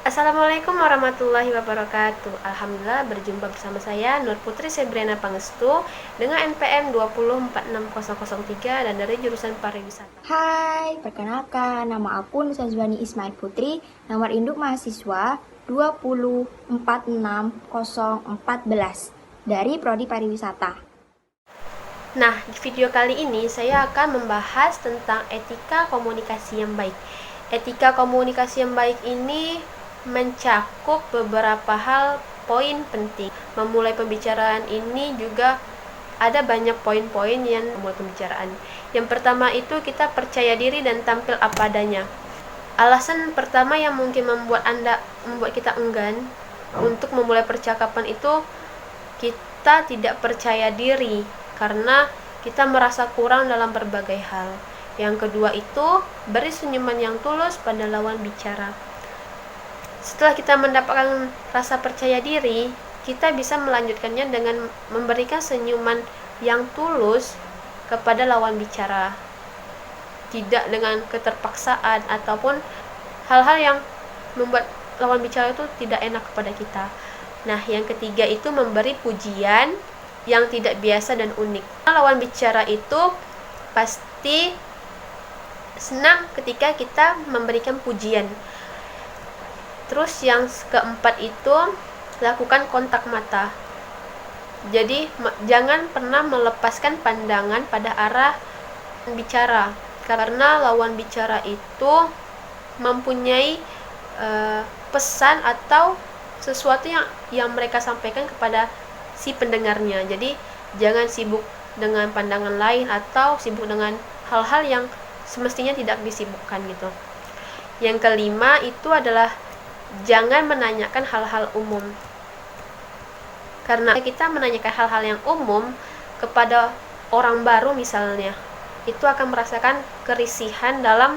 Assalamualaikum warahmatullahi wabarakatuh. Alhamdulillah berjumpa bersama saya Nur Putri Sebriana Pangestu dengan NPM 2046003 dan dari jurusan pariwisata. Hai, perkenalkan nama aku Nusazwani Ismail Putri, nomor induk mahasiswa 2046014 dari Prodi Pariwisata. Nah, di video kali ini saya akan membahas tentang etika komunikasi yang baik. Etika komunikasi yang baik ini mencakup beberapa hal poin penting. Memulai pembicaraan ini juga ada banyak poin-poin yang memulai pembicaraan. Yang pertama itu kita percaya diri dan tampil apa adanya. Alasan pertama yang mungkin membuat kita enggan untuk memulai percakapan itu kita tidak percaya diri karena kita merasa kurang dalam berbagai hal. Yang kedua itu beri senyuman yang tulus pada lawan bicara. Setelah kita mendapatkan rasa percaya diri, kita bisa melanjutkannya dengan memberikan senyuman yang tulus kepada lawan bicara, tidak dengan keterpaksaan ataupun hal-hal yang membuat lawan bicara itu tidak enak kepada kita. Nah, yang ketiga itu memberi pujian yang tidak biasa dan unik. Lawan bicara itu pasti senang ketika kita memberikan pujian. Terus yang keempat itu lakukan kontak mata. Jadi jangan pernah melepaskan pandangan pada arah bicara, karena lawan bicara itu mempunyai pesan atau sesuatu yang mereka sampaikan kepada si pendengarnya. Jadi jangan sibuk dengan pandangan lain atau sibuk dengan hal-hal yang semestinya tidak disibukkan gitu. Yang kelima itu adalah jangan menanyakan hal-hal umum. Karena kita menanyakan hal-hal yang umum kepada orang baru misalnya, itu akan merasakan kerisihan dalam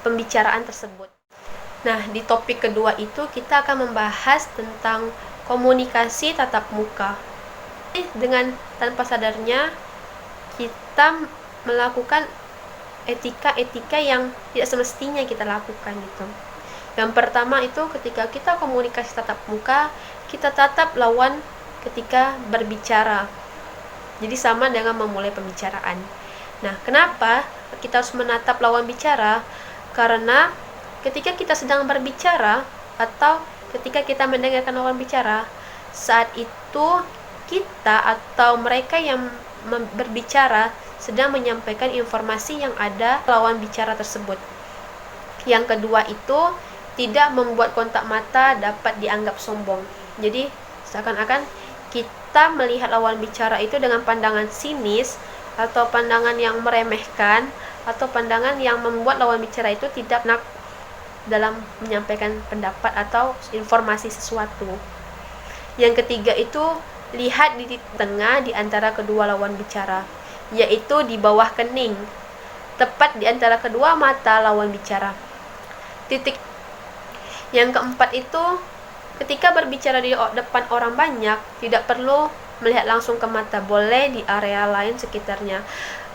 pembicaraan tersebut. Nah, di topik kedua itu kita akan membahas tentang komunikasi tatap muka. Dengan tanpa sadarnya kita melakukan etika-etika yang tidak semestinya kita lakukan gitu. Yang pertama itu ketika kita komunikasi tatap muka, kita tatap lawan ketika berbicara. Jadi sama dengan memulai pembicaraan. Nah, kenapa kita harus menatap lawan bicara? Karena ketika kita sedang berbicara atau ketika kita mendengarkan lawan bicara, saat itu kita atau mereka yang berbicara sedang menyampaikan informasi yang ada lawan bicara tersebut. Yang kedua itu tidak membuat kontak mata dapat dianggap sombong. Jadi seakan-akan kita melihat lawan bicara itu dengan pandangan sinis atau pandangan yang meremehkan atau pandangan yang membuat lawan bicara itu tidak enak dalam menyampaikan pendapat atau informasi sesuatu. Yang ketiga itu lihat di tengah di antara kedua lawan bicara, yaitu di bawah kening, tepat di antara kedua mata lawan bicara. Yang keempat itu ketika berbicara di depan orang banyak, tidak perlu melihat langsung ke mata, boleh di area lain sekitarnya.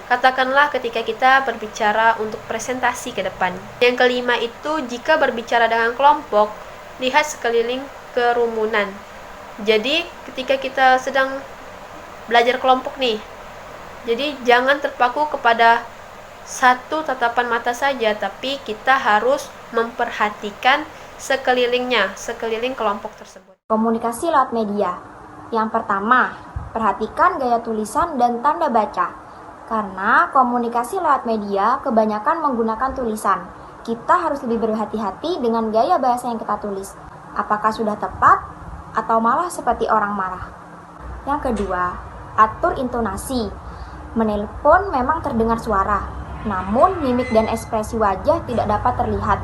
Katakanlah ketika kita berbicara untuk presentasi ke depan. Yang kelima itu jika berbicara dengan kelompok, lihat sekeliling kerumunan. Jadi ketika kita sedang belajar kelompok nih, jadi jangan terpaku kepada satu tatapan mata saja, tapi kita harus memperhatikan sekelilingnya, sekeliling kelompok tersebut. Komunikasi lewat media. Yang pertama, perhatikan gaya tulisan dan tanda baca. Karena komunikasi lewat media kebanyakan menggunakan tulisan. Kita harus lebih berhati-hati dengan gaya bahasa yang kita tulis. Apakah sudah tepat atau malah seperti orang marah? Yang kedua, atur intonasi. Menelpon memang terdengar suara, namun mimik dan ekspresi wajah tidak dapat terlihat.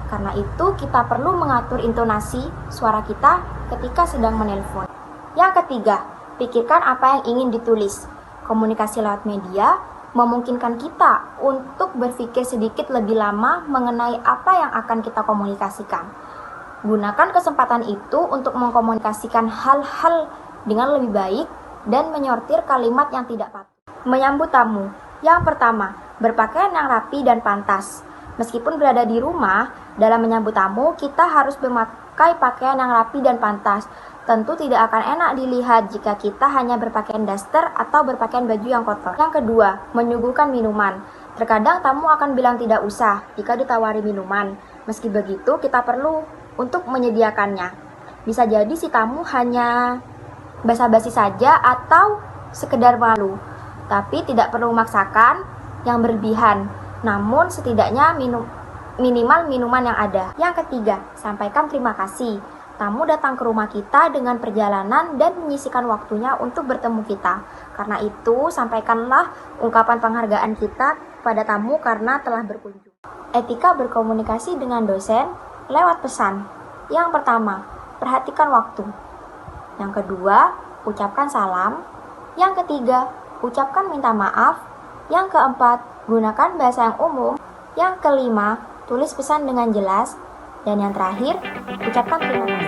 Karena itu kita perlu mengatur intonasi suara kita ketika sedang menelpon. Yang ketiga, pikirkan apa yang ingin ditulis. Komunikasi lewat media memungkinkan kita untuk berpikir sedikit lebih lama mengenai apa yang akan kita komunikasikan. Gunakan kesempatan itu untuk mengkomunikasikan hal-hal dengan lebih baik dan menyortir kalimat yang tidak patut. Menyambut tamu. Yang pertama, berpakaian yang rapi dan pantas. Meskipun berada di rumah, dalam menyambut tamu, kita harus memakai pakaian yang rapi dan pantas. Tentu tidak akan enak dilihat jika kita hanya berpakaian daster atau berpakaian baju yang kotor. Yang kedua, menyuguhkan minuman. Terkadang tamu akan bilang tidak usah jika ditawari minuman. Meski begitu, kita perlu untuk menyediakannya. Bisa jadi si tamu hanya basa-basi saja atau sekedar malu. Tapi tidak perlu memaksakan yang berlebihan. Namun setidaknya minimal minuman yang ada. Yang ketiga, sampaikan terima kasih. Tamu datang ke rumah kita dengan perjalanan dan menyisihkan waktunya untuk bertemu kita. Karena itu, sampaikanlah ungkapan penghargaan kita pada tamu karena telah berkunjung. Etika berkomunikasi dengan dosen lewat pesan. Yang pertama, perhatikan waktu. Yang kedua, ucapkan salam. Yang ketiga, ucapkan minta maaf. Yang keempat, gunakan bahasa yang umum. Yang kelima, tulis pesan dengan jelas. Dan yang terakhir, ucapkan terima kasih.